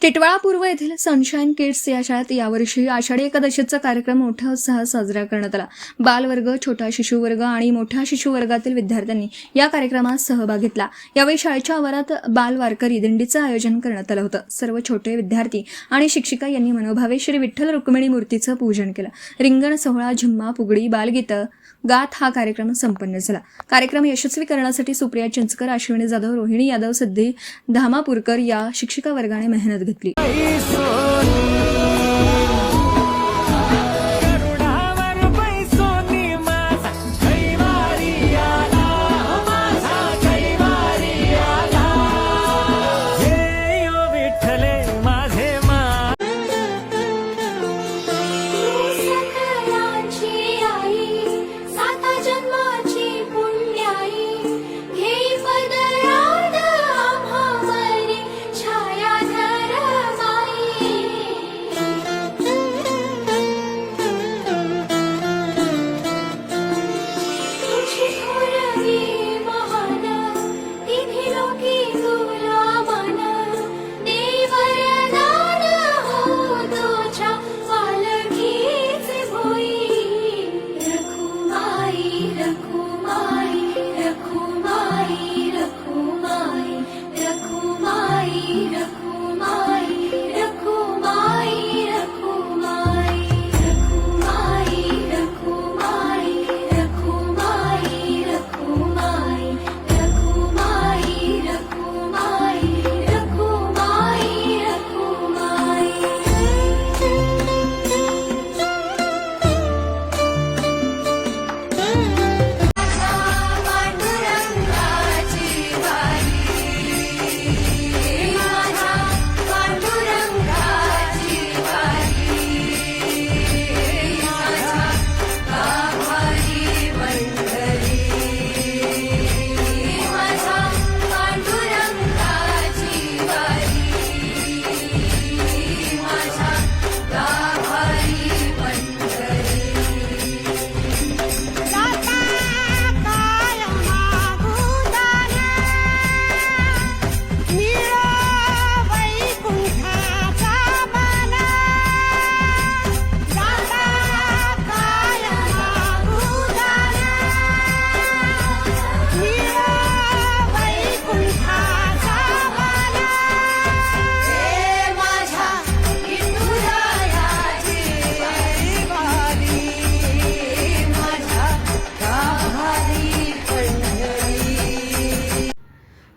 टिटवाळा पूर्व येथील sunshine kids या शाळेत यावर्षी आषाढी एकादशीचा कार्यक्रम मोठ्या उत्साहात साजरा करण्यात आला। बालवर्ग, छोटा शिशु वर्ग आणि मोठ्या शिशु वर्गातील विद्यार्थ्यांनी या कार्यक्रमात सहभाग घेतला। यावेळी शाळेच्या आवारात बाल वारकरी दिंडीचं आयोजन करण्यात आलं होतं। सर्व छोटे विद्यार्थी आणि शिक्षिका यांनी मनोभावे श्री विठ्ठल रुक्मिणी मूर्तीचं पूजन केलं। रिंगण सोहळा, झुम्मा, फुगडी, बालगीतं गात हा कार्यक्रम संपन्न झाला। कार्यक्रम यशस्वी करण्यासाठी सुप्रिया चिंचकर, अश्विनी जाधव, रोहिणी यादव, सिद्धी धामापूरकर या शिक्षिका वर्गाने मेहनत घेतली।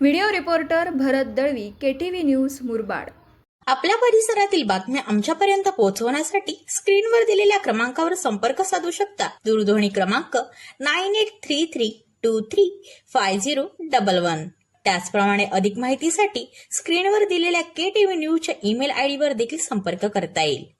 व्हिडिओ रिपोर्टर भरत दळवी, KTV न्यूज, मुरबाड। आपल्या परिसरातील बातम्या आमच्यापर्यंत पोहोचवण्यासाठी स्क्रीनवर दिलेल्या क्रमांकावर संपर्क साधू शकता। दूरध्वनी क्रमांक 9833235011। त्याचप्रमाणे अधिक माहितीसाठी स्क्रीनवर दिलेल्या KTV न्यूजच्या ईमेल ID वर देखील संपर्क करता येईल।